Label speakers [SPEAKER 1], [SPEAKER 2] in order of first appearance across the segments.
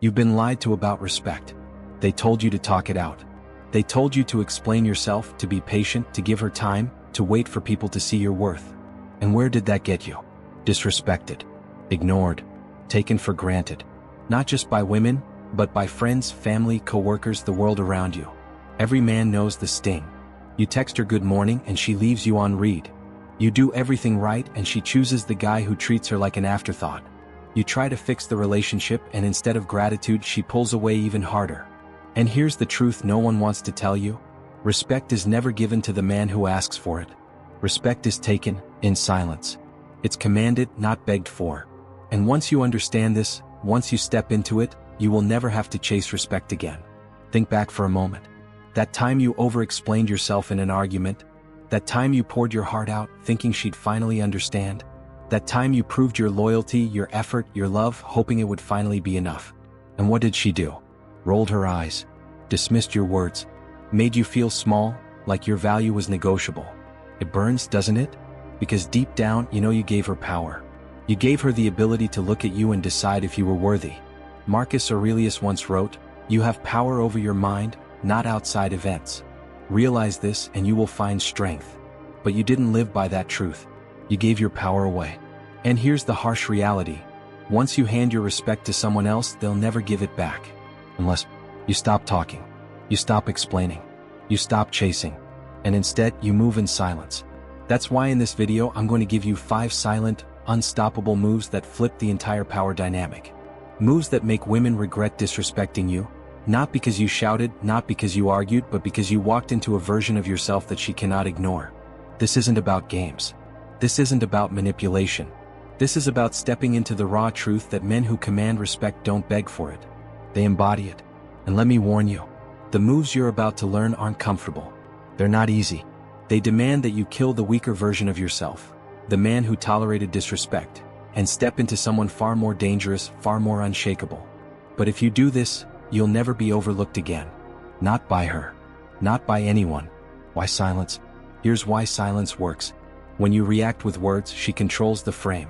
[SPEAKER 1] You've been lied to about respect. They told you to talk it out. They told you to explain yourself, to be patient, to give her time, to wait for people to see your worth. And where did that get you? Disrespected, ignored, taken for granted. Not just by women, but by friends, family, coworkers, the world around you. Every man knows the sting. You text her good morning and she leaves you on read. You do everything right and she chooses the guy who treats her like an afterthought. You try to fix the relationship and instead of gratitude she pulls away even harder. And here's the truth no one wants to tell you. Respect is never given to the man who asks for it. Respect is taken in silence. It's commanded, not begged for. And once you understand this, once you step into it, you will never have to chase respect again. Think back for a moment. That time you over-explained yourself in an argument. That time you poured your heart out, thinking she'd finally understand. That time you proved your loyalty, your effort, your love, hoping it would finally be enough. And what did she do? Rolled her eyes, dismissed your words, made you feel small, like your value was negotiable. It burns, doesn't it? Because deep down, you know you gave her power. You gave her the ability to look at you and decide if you were worthy. Marcus Aurelius once wrote, "You have power over your mind, not outside events. Realize this and you will find strength." But you didn't live by that truth. You gave your power away. And here's the harsh reality. Once you hand your respect to someone else, they'll never give it back. Unless you stop talking, you stop explaining, you stop chasing, and instead you move in silence. That's why in this video I'm going to give you 5 silent, unstoppable moves that flip the entire power dynamic. Moves that make women regret disrespecting you, not because you shouted, not because you argued, but because you walked into a version of yourself that she cannot ignore. This isn't about games. This isn't about manipulation. This is about stepping into the raw truth that men who command respect don't beg for it. They embody it. And let me warn you, the moves you're about to learn aren't comfortable. They're not easy. They demand that you kill the weaker version of yourself, the man who tolerated disrespect, and step into someone far more dangerous, far more unshakable. But if you do this, you'll never be overlooked again. Not by her. Not by anyone. Why silence? Here's why silence works. When you react with words, she controls the frame.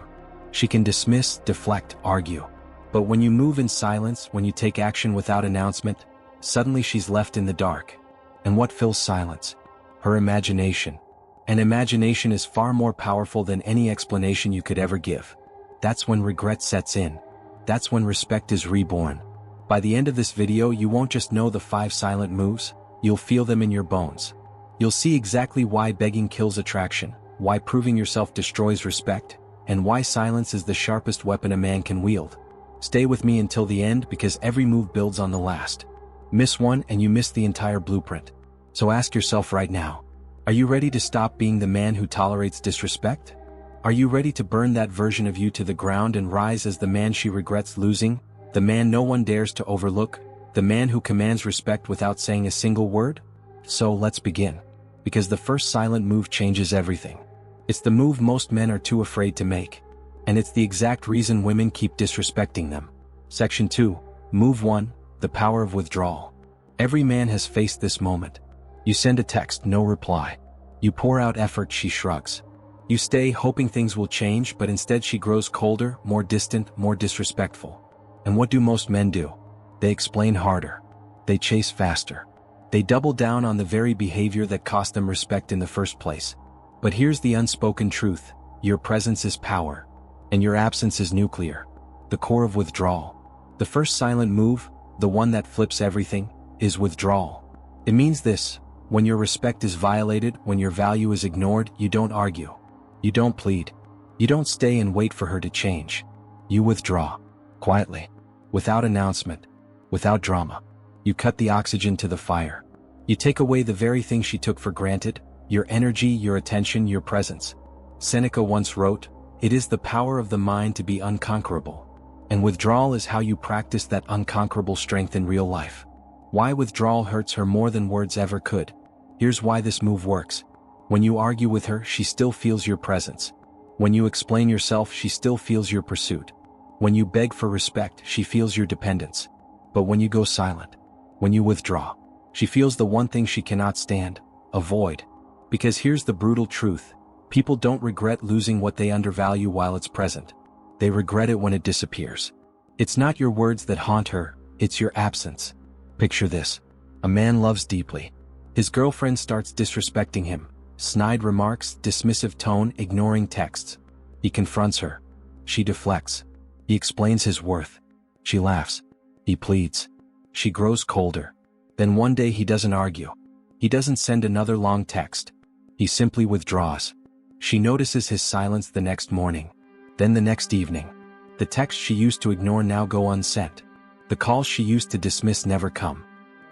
[SPEAKER 1] She can dismiss, deflect, argue. But when you move in silence, when you take action without announcement, suddenly she's left in the dark. And what fills silence? Her imagination. And imagination is far more powerful than any explanation you could ever give. That's when regret sets in. That's when respect is reborn. By the end of this video, you won't just know the 5 silent moves, you'll feel them in your bones. You'll see exactly why begging kills attraction, why proving yourself destroys respect, and why silence is the sharpest weapon a man can wield. Stay with me until the end because every move builds on the last. Miss one and you miss the entire blueprint. So ask yourself right now, are you ready to stop being the man who tolerates disrespect? Are you ready to burn that version of you to the ground and rise as the man she regrets losing, the man no one dares to overlook, the man who commands respect without saying a single word? So let's begin. Because the first silent move changes everything. It's the move most men are too afraid to make. And it's the exact reason women keep disrespecting them. Section 2, Move 1, the power of withdrawal. Every man has faced this moment. You send a text, no reply. You pour out effort, she shrugs. You stay hoping things will change, but instead she grows colder, more distant, more disrespectful. And what do most men do? They explain harder. They chase faster. They double down on the very behavior that cost them respect in the first place. But here's the unspoken truth. Your presence is power. And your absence is nuclear. The core of withdrawal. The first silent move, the one that flips everything, is withdrawal. It means this: when your respect is violated, when your value is ignored, you don't argue. You don't plead. You don't stay and wait for her to change. You withdraw. Quietly. Without announcement. Without drama. You cut the oxygen to the fire. You take away the very thing she took for granted, your energy, your attention, your presence. Seneca once wrote, "It is the power of the mind to be unconquerable." And withdrawal is how you practice that unconquerable strength in real life. Why withdrawal hurts her more than words ever could. Here's why this move works. When you argue with her, she still feels your presence. When you explain yourself, she still feels your pursuit. When you beg for respect, she feels your dependence. But when you go silent, when you withdraw, she feels the one thing she cannot stand: avoid. Because here's the brutal truth. People don't regret losing what they undervalue while it's present. They regret it when it disappears. It's not your words that haunt her, It's your absence. Picture this. A man loves deeply. His girlfriend starts disrespecting him. Snide remarks, dismissive tone, ignoring texts. He confronts her. She deflects. He explains his worth. She laughs. He pleads. She grows colder. Then one day he doesn't argue. He doesn't send another long text. He simply withdraws. She notices his silence the next morning. Then the next evening. The texts she used to ignore now go unsent. The calls she used to dismiss never come.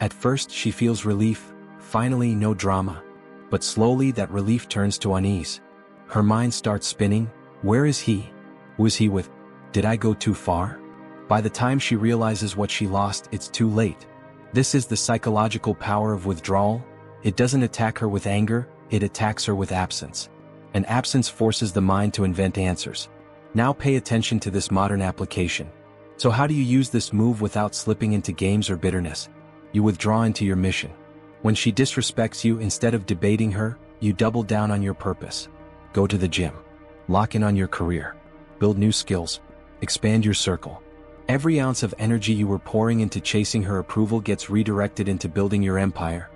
[SPEAKER 1] At first she feels relief. Finally, no drama. But slowly that relief turns to unease. Her mind starts spinning. Where is he? Who is he with? Did I go too far? By the time she realizes what she lost, it's too late. This is the psychological power of withdrawal. It doesn't attack her with anger, it attacks her with absence. And absence forces the mind to invent answers. Now pay attention to this modern application. So how do you use this move without slipping into games or bitterness? You withdraw into your mission. When she disrespects you, instead of debating her, you double down on your purpose. Go to the gym. Lock in on your career. Build new skills. Expand your circle. Every ounce of energy you were pouring into chasing her approval gets redirected into building your empire.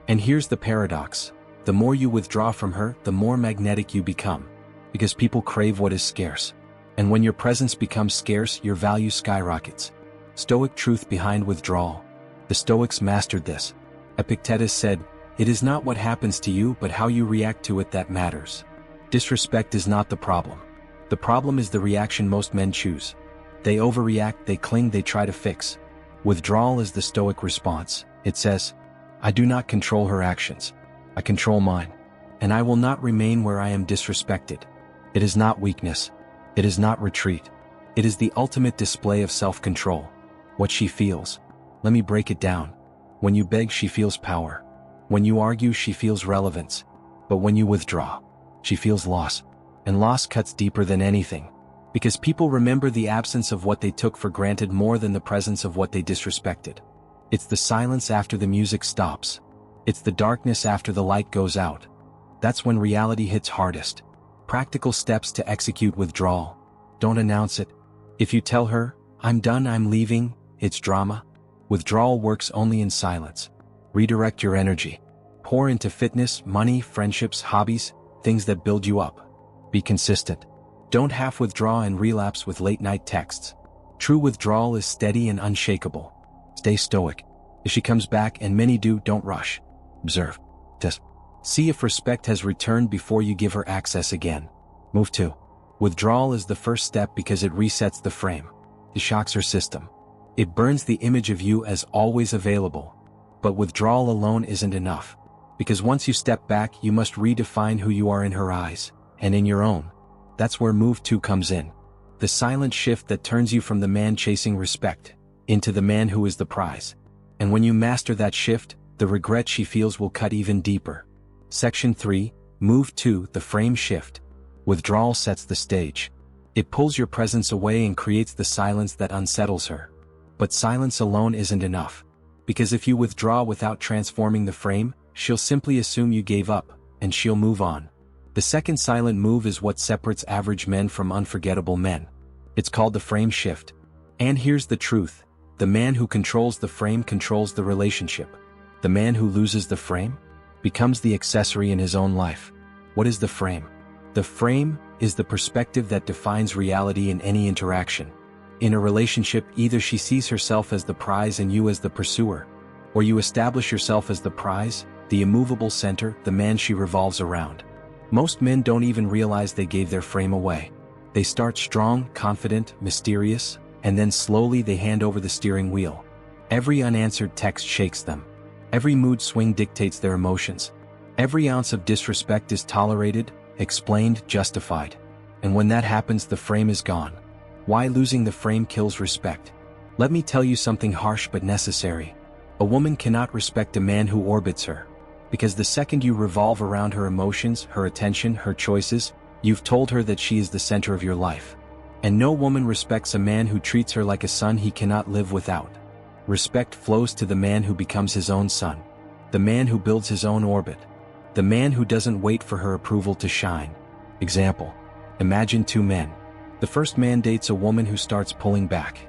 [SPEAKER 1] And here's the paradox. The more you withdraw from her, the more magnetic you become. Because people crave what is scarce. And when your presence becomes scarce, your value skyrockets. Stoic truth behind withdrawal. The Stoics mastered this. Epictetus said, "It is not what happens to you but how you react to it that matters." Disrespect is not the problem. The problem is the reaction most men choose. They overreact, they cling, they try to fix. Withdrawal is the Stoic response. It says, "I do not control her actions. I control mine. And I will not remain where I am disrespected." It is not weakness. It is not retreat. It is the ultimate display of self-control. What she feels. Let me break it down. When you beg, she feels power. When you argue, she feels relevance. But when you withdraw, she feels loss. And loss cuts deeper than anything. Because people remember the absence of what they took for granted more than the presence of what they disrespected. It's the silence after the music stops. It's the darkness after the light goes out. That's when reality hits hardest. Practical steps to execute withdrawal. Don't announce it. If you tell her, "I'm done, I'm leaving," it's drama. Withdrawal works only in silence. Redirect your energy. Pour into fitness, money, friendships, hobbies, things that build you up. Be consistent. Don't half withdraw and relapse with late-night texts. True withdrawal is steady and unshakable. Stay stoic. If she comes back, and many do, don't rush. Observe. Test. See if respect has returned before you give her access again. Move 2. Withdrawal is the first step because it resets the frame. It shocks her system. It burns the image of you as always available. But withdrawal alone isn't enough. Because once you step back, you must redefine who you are in her eyes, and in your own. That's where move 2 comes in. The silent shift that turns you from the man chasing respect into the man who is the prize. And when you master that shift, the regret she feels will cut even deeper. Section 3, Move 2, the frame shift. Withdrawal sets the stage. It pulls your presence away and creates the silence that unsettles her. But silence alone isn't enough. Because if you withdraw without transforming the frame, she'll simply assume you gave up, and she'll move on. The second silent move is what separates average men from unforgettable men. It's called the frame shift. And here's the truth. The man who controls the frame controls the relationship. The man who loses the frame becomes the accessory in his own life. What is the frame? The frame is the perspective that defines reality in any interaction. In a relationship, either she sees herself as the prize and you as the pursuer, or you establish yourself as the prize, the immovable center, the man she revolves around. Most men don't even realize they gave their frame away. They start strong, confident, mysterious, and then slowly they hand over the steering wheel. Every unanswered text shakes them. Every mood swing dictates their emotions. Every ounce of disrespect is tolerated, explained, justified. And when that happens, the frame is gone. Why losing the frame kills respect? Let me tell you something harsh but necessary. A woman cannot respect a man who orbits her. Because the second you revolve around her emotions, her attention, her choices, you've told her that she is the center of your life. And no woman respects a man who treats her like a son he cannot live without. Respect flows to the man who becomes his own sun. The man who builds his own orbit. The man who doesn't wait for her approval to shine. Example. Imagine 2 men. The first man dates a woman who starts pulling back.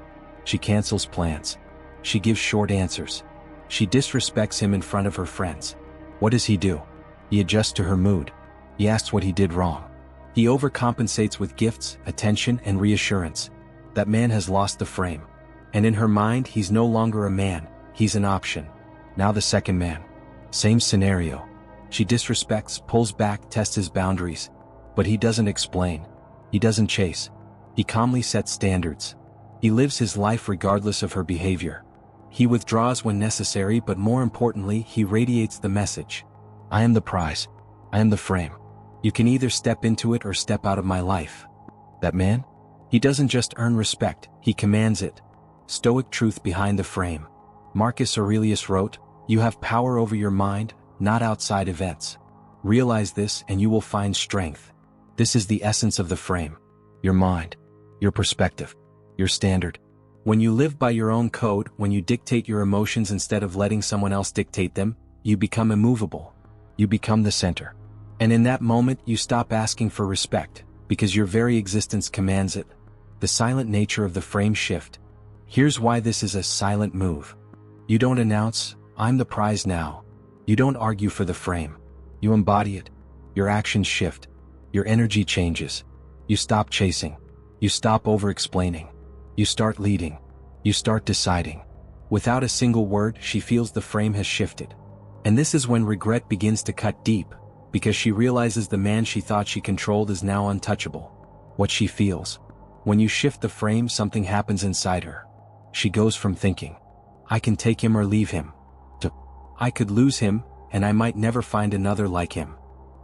[SPEAKER 1] She cancels plans. She gives short answers. She disrespects him in front of her friends. What does he do? He adjusts to her mood. He asks what he did wrong. He overcompensates with gifts, attention, and reassurance. That man has lost the frame. And in her mind, he's no longer a man, he's an option. Now the second man. Same scenario. She disrespects, pulls back, tests his boundaries. But he doesn't explain. He doesn't chase. He calmly sets standards. He lives his life regardless of her behavior. He withdraws when necessary, but more importantly, he radiates the message. I am the prize. I am the frame. You can either step into it or step out of my life. That man? He doesn't just earn respect, he commands it. Stoic truth behind the frame. Marcus Aurelius wrote, "You have power over your mind, not outside events. Realize this and you will find strength." This is the essence of the frame. Your mind. Your perspective. Your standard. When you live by your own code, when you dictate your emotions instead of letting someone else dictate them, you become immovable. You become the center. And in that moment, you stop asking for respect, because your very existence commands it. The silent nature of the frame shift. Here's why this is a silent move. You don't announce, "I'm the prize now." You don't argue for the frame. You embody it. Your actions shift. Your energy changes. You stop chasing. You stop over-explaining. You start leading. You start deciding. Without a single word, she feels the frame has shifted. And this is when regret begins to cut deep, because she realizes the man she thought she controlled is now untouchable. What she feels. When you shift the frame, something happens inside her. She goes from thinking, "I can take him or leave him," to, "I could lose him, and I might never find another like him."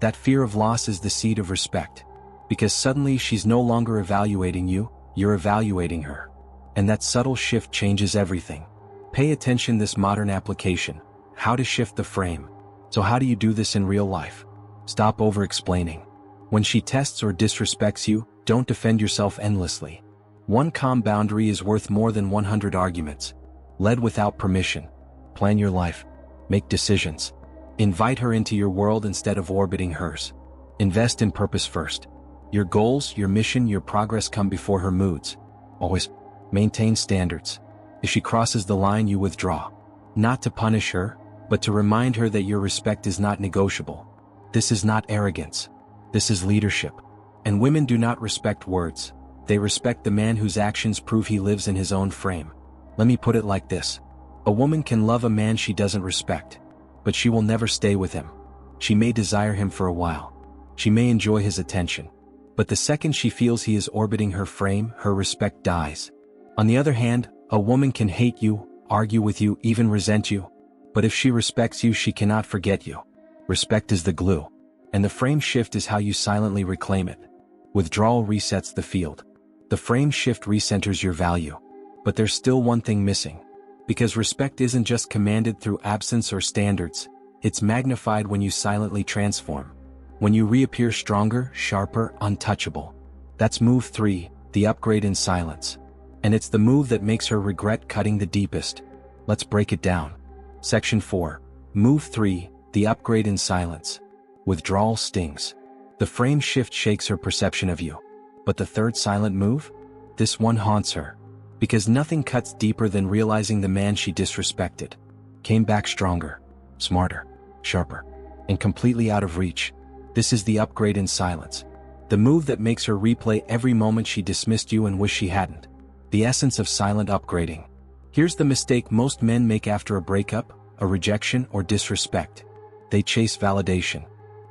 [SPEAKER 1] That fear of loss is the seed of respect. Because suddenly she's no longer evaluating you, you're evaluating her. And that subtle shift changes everything. Pay attention to this modern application. How to shift the frame. So how do you do this in real life? Stop over-explaining. When she tests or disrespects you, don't defend yourself endlessly. One calm boundary is worth more than 100 arguments. Lead without permission. Plan your life. Make decisions. Invite her into your world instead of orbiting hers. Invest in purpose first. Your goals, your mission, your progress come before her moods. Always maintain standards. If she crosses the line, you withdraw. Not to punish her, but to remind her that your respect is not negotiable. This is not arrogance. This is leadership. And women do not respect words. They respect the man whose actions prove he lives in his own frame. Let me put it like this. A woman can love a man she doesn't respect, but she will never stay with him. She may desire him for a while. She may enjoy his attention. But the second she feels he is orbiting her frame, her respect dies. On the other hand, a woman can hate you, argue with you, even resent you. But if she respects you, she cannot forget you. Respect is the glue. And the frame shift is how you silently reclaim it. Withdrawal resets the field. The frame shift recenters your value. But there's still one thing missing. Because respect isn't just commanded through absence or standards, it's magnified when you silently transform. When you reappear stronger, sharper, untouchable. That's move 3, the upgrade in silence. And it's the move that makes her regret cutting the deepest. Let's break it down. Section 4. Move 3, the upgrade in silence. Withdrawal stings. The frame shift shakes her perception of you. But the third silent move? This one haunts her. Because nothing cuts deeper than realizing the man she disrespected came back stronger, smarter, sharper, and completely out of reach. This is the upgrade in silence. The move that makes her replay every moment she dismissed you and wish she hadn't. The essence of silent upgrading. Here's the mistake most men make after a breakup, a rejection, or disrespect. They chase validation.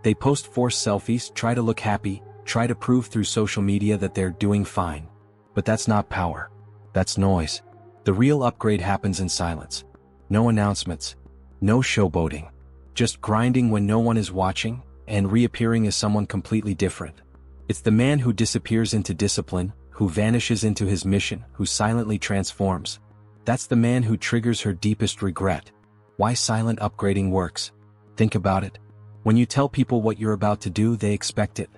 [SPEAKER 1] They post forced selfies, try to look happy, try to prove through social media that they're doing fine. But that's not power. That's noise. The real upgrade happens in silence. No announcements. No showboating. Just grinding when no one is watching, and reappearing as someone completely different. It's the man who disappears into discipline, who vanishes into his mission, who silently transforms. That's the man who triggers her deepest regret. Why silent upgrading works. Think about it. When you tell people what you're about to do, they expect it.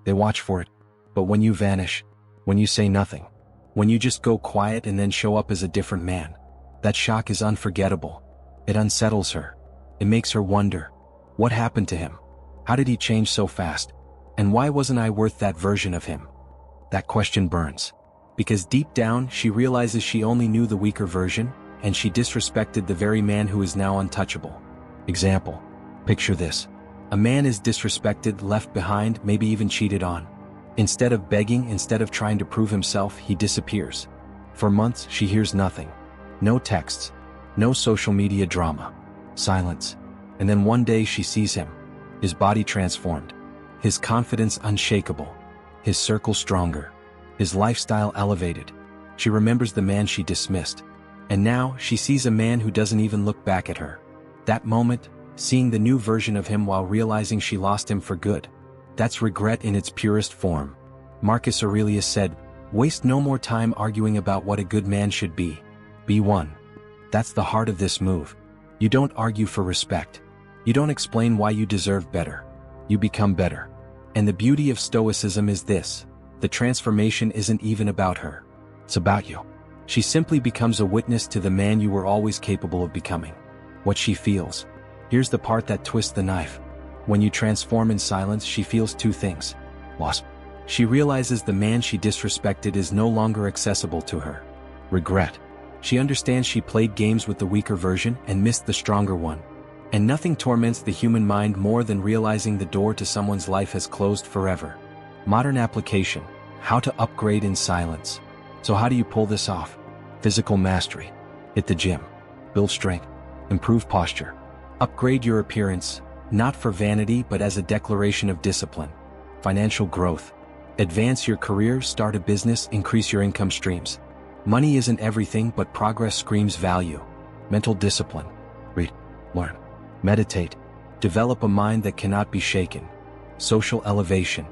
[SPEAKER 1] They watch for it. But when you vanish, when you say nothing, when you just go quiet and then show up as a different man, that shock is unforgettable. It unsettles her. It makes her wonder, what happened to him? How did he change so fast? And why wasn't I worth that version of him? That question burns. Because deep down, she realizes she only knew the weaker version, and she disrespected the very man who is now untouchable. Example. Picture this. A man is disrespected, left behind, maybe even cheated on. Instead of begging, instead of trying to prove himself, he disappears. For months, she hears nothing. No texts. No social media drama. Silence. And then one day she sees him. His body transformed. His confidence unshakable. His circle stronger. His lifestyle elevated. She remembers the man she dismissed. And now, she sees a man who doesn't even look back at her. That moment, seeing the new version of him while realizing she lost him for good. That's regret in its purest form. Marcus Aurelius said, "Waste no more time arguing about what a good man should be. Be one." That's the heart of this move. You don't argue for respect. You don't explain why you deserve better. You become better. And the beauty of Stoicism is this: the transformation isn't even about her. It's about you. She simply becomes a witness to the man you were always capable of becoming. What she feels. Here's the part that twists the knife. When you transform in silence, she feels two things. Loss. She realizes the man she disrespected is no longer accessible to her. Regret. She understands she played games with the weaker version and missed the stronger one. And nothing torments the human mind more than realizing the door to someone's life has closed forever. Modern application. How to upgrade in silence. So how do you pull this off? Physical mastery. Hit the gym. Build strength. Improve posture. Upgrade your appearance, not for vanity but as a declaration of discipline. Financial growth. Advance your career, start a business, increase your income streams. Money isn't everything, but progress screams value. Mental discipline. Read. Learn. Meditate. Develop a mind that cannot be shaken. Social elevation.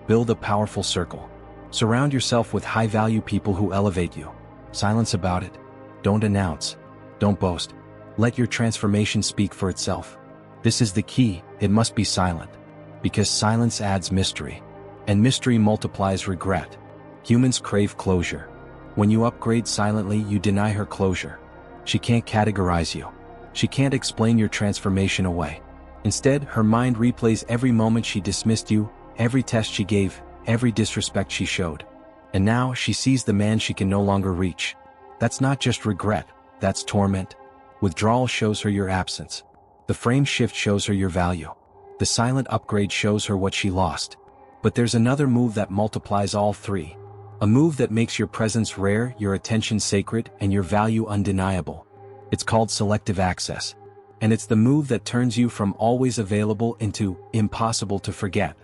[SPEAKER 1] Build a powerful circle. Surround yourself with high-value people who elevate you. Silence about it. Don't announce. Don't boast. Let your transformation speak for itself. This is the key: it must be silent. Because silence adds mystery. And mystery multiplies regret. Humans crave closure. When you upgrade silently, you deny her closure. She can't categorize you. She can't explain your transformation away. Instead, her mind replays every moment she dismissed you, every test she gave, every disrespect she showed. And now, she sees the man she can no longer reach. That's not just regret, that's torment. Withdrawal shows her your absence. The frame shift shows her your value. The silent upgrade shows her what she lost. But there's another move that multiplies all three. A move that makes your presence rare, your attention sacred, and your value undeniable. It's called selective access. And it's the move that turns you from always available into impossible to forget.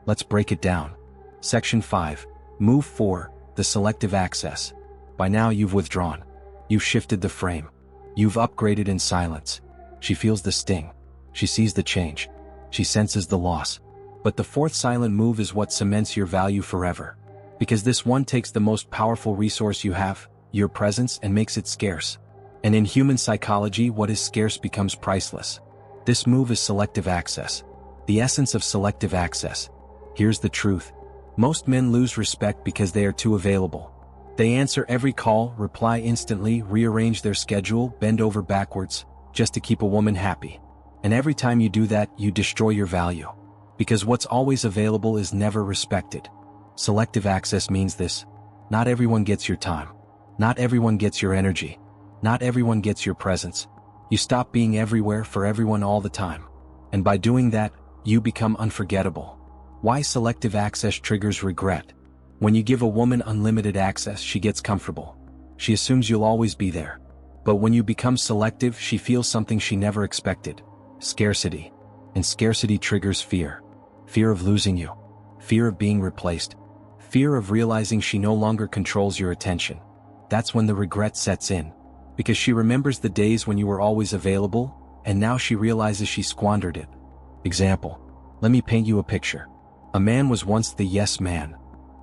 [SPEAKER 1] Let's break it down. Section 5. Move 4. The selective access. By now you've withdrawn. You've shifted the frame. You've upgraded in silence. She feels the sting. She sees the change. She senses the loss. But the fourth silent move is what cements your value forever. Because this one takes the most powerful resource you have, your presence, and makes it scarce. And in human psychology, what is scarce becomes priceless. This move is selective access. The essence of selective access. Here's the truth. Most men lose respect because they are too available. They answer every call, reply instantly, rearrange their schedule, bend over backwards, just to keep a woman happy. And every time you do that, you destroy your value. Because what's always available is never respected. Selective access means this. Not everyone gets your time. Not everyone gets your energy. Not everyone gets your presence. You stop being everywhere for everyone all the time. And by doing that, you become unforgettable. Why selective access triggers regret? When you give a woman unlimited access, she gets comfortable. She assumes you'll always be there. But when you become selective, she feels something she never expected. Scarcity. And scarcity triggers fear. Fear of losing you. Fear of being replaced. Fear of realizing she no longer controls your attention. That's when the regret sets in. Because she remembers the days when you were always available, and now she realizes she squandered it. Example. Let me paint you a picture. A man was once the yes man.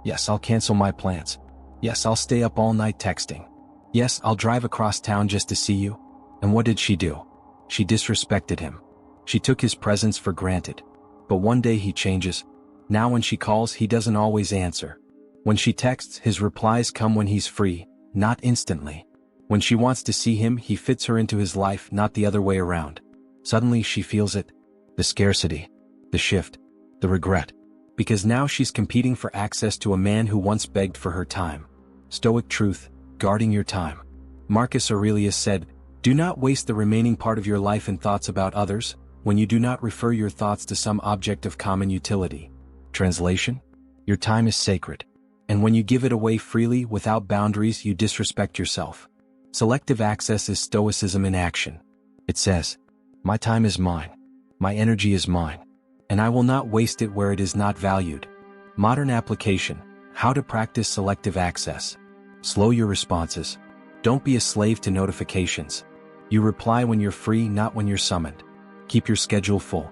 [SPEAKER 1] Yes, I'll cancel my plans. Yes, I'll stay up all night texting. Yes, I'll drive across town just to see you. And what did she do? She disrespected him. She took his presence for granted. But one day he changes. Now when she calls, he doesn't always answer. When she texts, his replies come when he's free, not instantly. When she wants to see him, he fits her into his life, not the other way around. Suddenly she feels it. The scarcity. The shift. The regret. Because now she's competing for access to a man who once begged for her time. Stoic truth, guarding your time. Marcus Aurelius said, "Do not waste the remaining part of your life in thoughts about others, when you do not refer your thoughts to some object of common utility." Translation? Your time is sacred. And when you give it away freely without boundaries, you disrespect yourself. Selective access is Stoicism in action. It says, "My time is mine. My energy is mine. And I will not waste it where it is not valued." Modern application: how to practice selective access. Slow your responses. Don't be a slave to notifications. You reply when you're free, not when you're summoned. Keep your schedule full.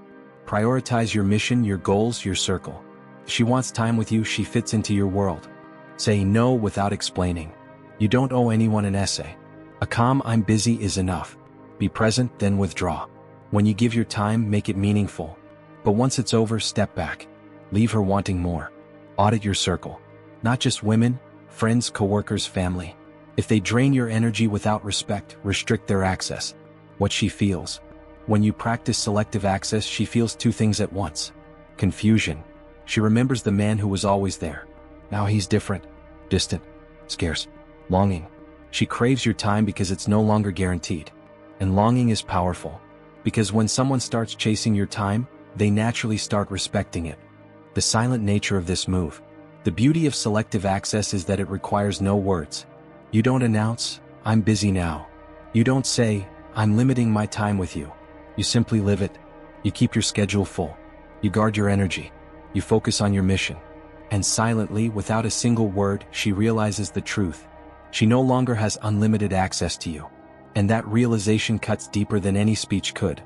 [SPEAKER 1] Prioritize your mission, your goals, your circle. If she wants time with you, she fits into your world. Say no without explaining. You don't owe anyone an essay. A calm "I'm busy" is enough. Be present, then withdraw. When you give your time, make it meaningful. But once it's over, step back. Leave her wanting more. Audit your circle. Not just women, friends, coworkers, family. If they drain your energy without respect, restrict their access. What she feels. When you practice selective access, she feels two things at once. Confusion. She remembers the man who was always there. Now he's different, distant, scarce. Longing. She craves your time because it's no longer guaranteed. And longing is powerful. Because when someone starts chasing your time, they naturally start respecting it. The silent nature of this move. The beauty of selective access is that it requires no words. You don't announce, "I'm busy now." You don't say, "I'm limiting my time with you." You simply live it. You keep your schedule full. You guard your energy. You focus on your mission. And silently, without a single word, she realizes the truth. She no longer has unlimited access to you. And that realization cuts deeper than any speech could.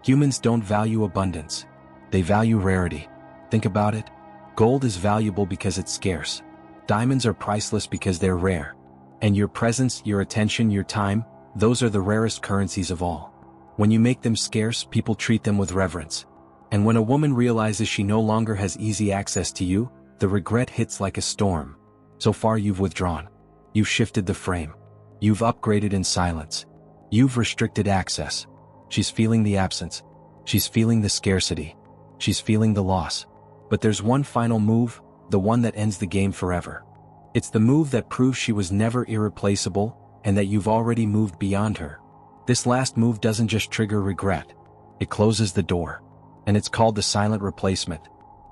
[SPEAKER 1] Humans don't value abundance. They value rarity. Think about it. Gold is valuable because it's scarce. Diamonds are priceless because they're rare. And your presence, your attention, your time, those are the rarest currencies of all. When you make them scarce, people treat them with reverence. And when a woman realizes she no longer has easy access to you, the regret hits like a storm. So far you've withdrawn. You've shifted the frame. You've upgraded in silence. You've restricted access. She's feeling the absence. She's feeling the scarcity. She's feeling the loss. But there's one final move, the one that ends the game forever. It's the move that proves she was never irreplaceable, and that you've already moved beyond her. This last move doesn't just trigger regret. It closes the door. And it's called the silent replacement.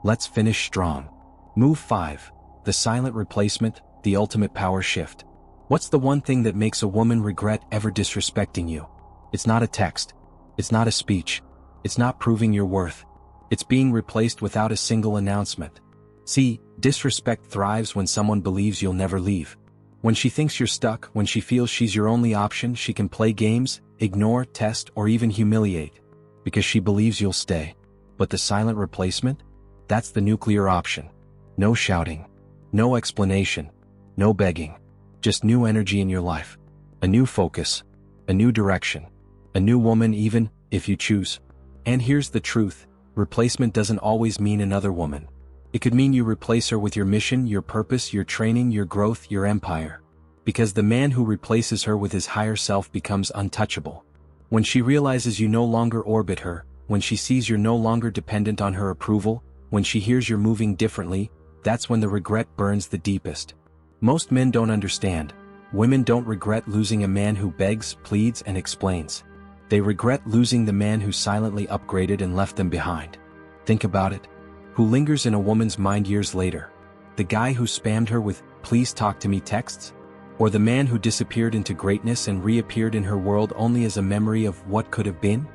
[SPEAKER 1] Let's finish strong. Move 5. The silent replacement, the ultimate power shift. What's the one thing that makes a woman regret ever disrespecting you? It's not a text. It's not a speech. It's not proving your worth. It's being replaced without a single announcement. See, disrespect thrives when someone believes you'll never leave. When she thinks you're stuck, when she feels she's your only option, she can play games, ignore, test, or even humiliate. Because she believes you'll stay. But the silent replacement? That's the nuclear option. No shouting. No explanation. No begging. Just new energy in your life. A new focus. A new direction. A new woman, even if you choose. And here's the truth. Replacement doesn't always mean another woman. It could mean you replace her with your mission, your purpose, your training, your growth, your empire. Because the man who replaces her with his higher self becomes untouchable. When she realizes you no longer orbit her, when she sees you're no longer dependent on her approval, when she hears you're moving differently, that's when the regret burns the deepest. Most men don't understand. Women don't regret losing a man who begs, pleads, and explains. They regret losing the man who silently upgraded and left them behind. Think about it. Who lingers in a woman's mind years later? The guy who spammed her with "please talk to me" texts? Or the man who disappeared into greatness and reappeared in her world only as a memory of what could have been?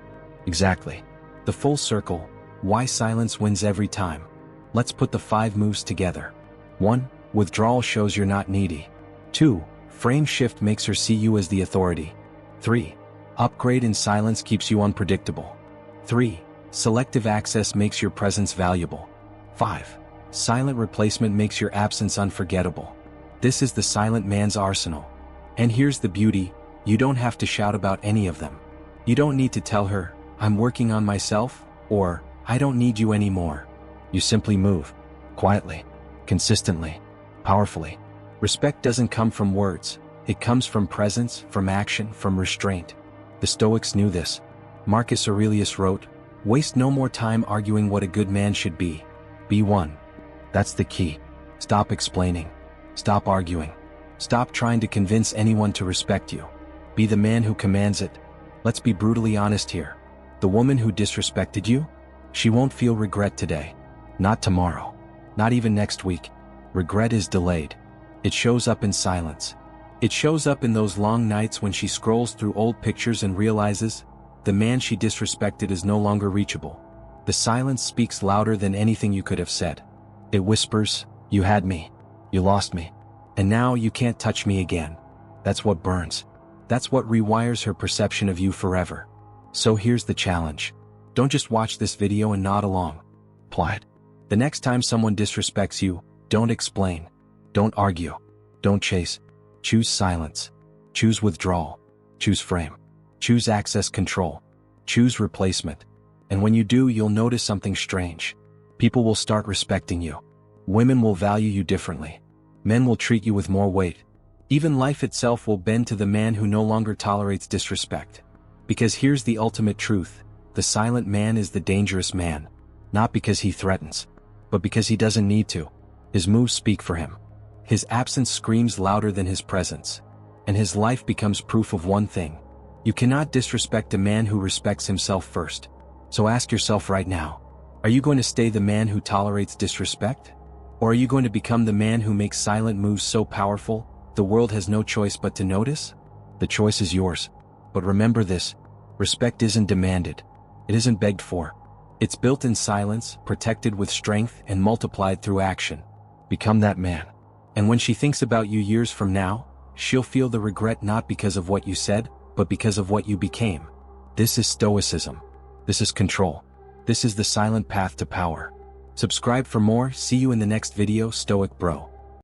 [SPEAKER 1] Exactly. The full circle. Why silence wins every time. Let's put the 5 moves together. 1. Withdrawal shows you're not needy. 2. Frame shift makes her see you as the authority. 3. Upgrade in silence keeps you unpredictable. 3. Selective access makes your presence valuable. 5. Silent replacement makes your absence unforgettable. This is the silent man's arsenal. And here's the beauty, you don't have to shout about any of them. You don't need to tell her, "I'm working on myself," or "I don't need you anymore." You simply move. Quietly. Consistently. Powerfully. Respect doesn't come from words. It comes from presence, from action, from restraint. The Stoics knew this. Marcus Aurelius wrote, "Waste no more time arguing what a good man should be. Be one." That's the key. Stop explaining. Stop arguing. Stop trying to convince anyone to respect you. Be the man who commands it. Let's be brutally honest here. The woman who disrespected you? She won't feel regret today. Not tomorrow. Not even next week. Regret is delayed. It shows up in silence. It shows up in those long nights when she scrolls through old pictures and realizes the man she disrespected is no longer reachable. The silence speaks louder than anything you could have said. It whispers, "You had me. You lost me. And now you can't touch me again." That's what burns. That's what rewires her perception of you forever. So here's the challenge. Don't just watch this video and nod along. Apply it. The next time someone disrespects you, don't explain. Don't argue. Don't chase. Choose silence. Choose withdrawal. Choose frame. Choose access control. Choose replacement. And when you do, you'll notice something strange. People will start respecting you. Women will value you differently. Men will treat you with more weight. Even life itself will bend to the man who no longer tolerates disrespect. Because here's the ultimate truth. The silent man is the dangerous man. Not because he threatens, but because he doesn't need to. His moves speak for him. His absence screams louder than his presence. And his life becomes proof of one thing. You cannot disrespect a man who respects himself first. So ask yourself right now, are you going to stay the man who tolerates disrespect? Or are you going to become the man who makes silent moves so powerful, the world has no choice but to notice? The choice is yours. But remember this, respect isn't demanded. It isn't begged for. It's built in silence, protected with strength, and multiplied through action. Become that man. And when she thinks about you years from now, she'll feel the regret not because of what you said, but because of what you became. This is Stoicism. This is control. This is the silent path to power. Subscribe for more. See you in the next video, Stoic Bro.